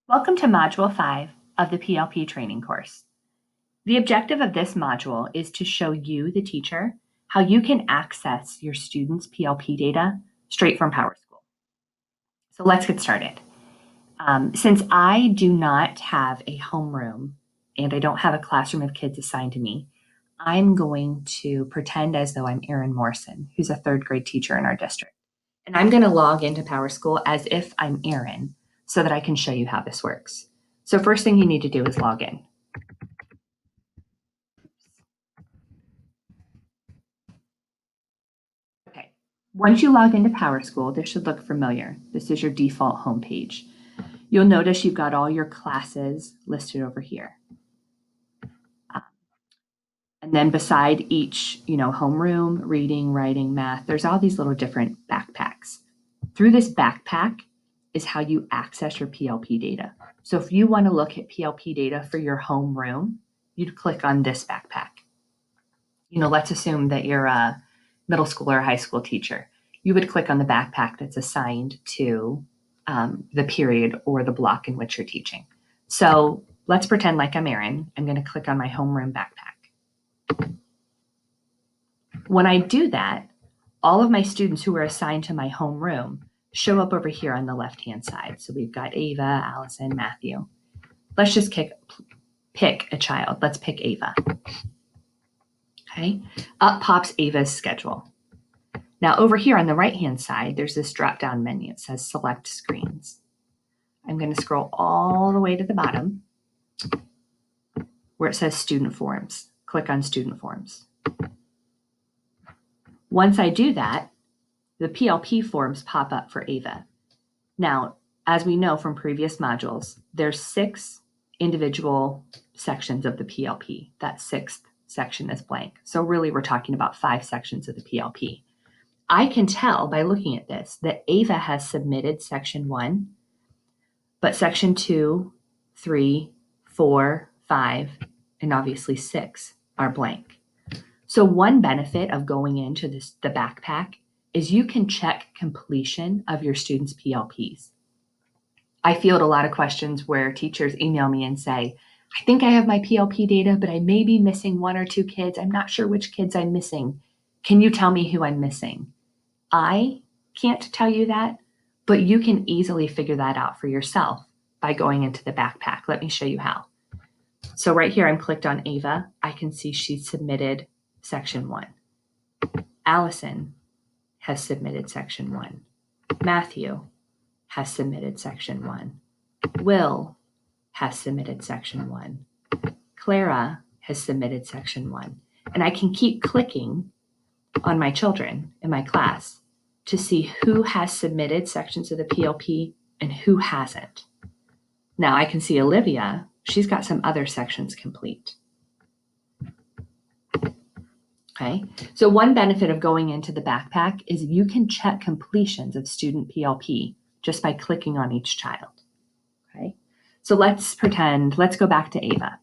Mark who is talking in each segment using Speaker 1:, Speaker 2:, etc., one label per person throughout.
Speaker 1: Welcome to Module 5 of the PLP training course. The objective of this module is to show you, the teacher, how you can access your students' PLP data straight from PowerSchool. So let's get started. Since I do not have a homeroom and I don't have a classroom of kids assigned to me, I'm going to pretend as though I'm Erin Morrison, who's a third grade teacher in our district. And I'm going to log into PowerSchool as if I'm Erin so that I can show you how this works. So first thing you need to do is log in. Okay, once you log into PowerSchool, this should look familiar. This is your default homepage. You'll notice you've got all your classes listed over here. And then beside each, homeroom, reading, writing, math, there's all these little different backpacks. Through this backpack is how you access your PLP data. So if you want to look at PLP data for your homeroom, you'd click on this backpack. Let's assume that you're a middle school or high school teacher. You would click on the backpack that's assigned to the period or the block in which you're teaching. So let's pretend like I'm Erin. I'm going to click on my homeroom backpack. When I do that, all of my students who are assigned to my homeroom show up over here on the left-hand side. So we've got Ava, Allison, Matthew. Let's just pick a child. Let's pick Ava. Okay, up pops Ava's schedule. Now over here on the right-hand side, there's this drop-down menu. It says Select Screens. I'm going to scroll all the way to the bottom where it says Student Forms. Click on Student Forms. Once I do that, the PLP forms pop up for Ava. Now, as we know from previous modules, there's 6 individual sections of the PLP. That 6th section is blank. So really we're talking about 5 sections of the PLP. I can tell by looking at this that Ava has submitted section 1, but section 2, 3, 4, 5, and obviously 6 are blank. So one benefit of going into the backpack is you can check completion of your students' PLPs. I field a lot of questions where teachers email me and say, I think I have my PLP data, but I may be missing 1 or 2 kids. I'm not sure which kids I'm missing. Can you tell me who I'm missing? I can't tell you that, but you can easily figure that out for yourself by going into the backpack. Let me show you how. So right here, I'm clicked on Ava. I can see she submitted section 1. Allison has submitted section 1. Matthew has submitted section 1. Will has submitted section 1. Clara has submitted section 1. And I can keep clicking on my children in my class to see who has submitted sections of the PLP and who hasn't. Now I can see Olivia, she's got some other sections complete. Okay, so one benefit of going into the backpack is you can check completions of student PLP just by clicking on each child. Okay, so let's go back to Ava.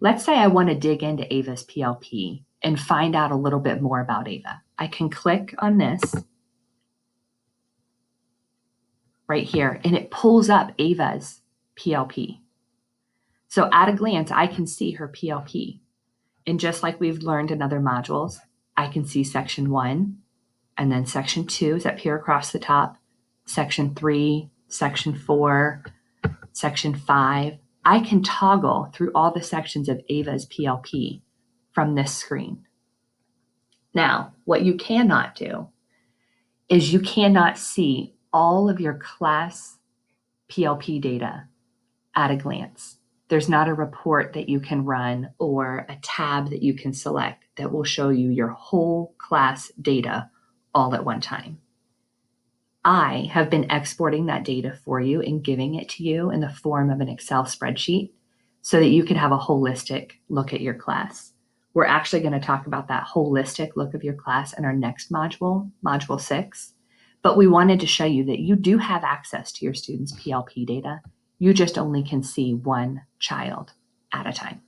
Speaker 1: Let's say I want to dig into Ava's PLP and find out a little bit more about Ava. I can click on this right here and it pulls up Ava's PLP. So at a glance, I can see her PLP. And just like we've learned in other modules, I can see section 1, and then section 2 is up here across the top, section 3, section 4, section 5. I can toggle through all the sections of Ava's PLP from this screen. Now, what you cannot do is you cannot see all of your class PLP data at a glance. There's not a report that you can run or a tab that you can select that will show you your whole class data all at one time. I have been exporting that data for you and giving it to you in the form of an Excel spreadsheet so that you can have a holistic look at your class. We're actually going to talk about that holistic look of your class in our next module, Module 6. But we wanted to show you that you do have access to your students' PLP data. You just only can see one child at a time.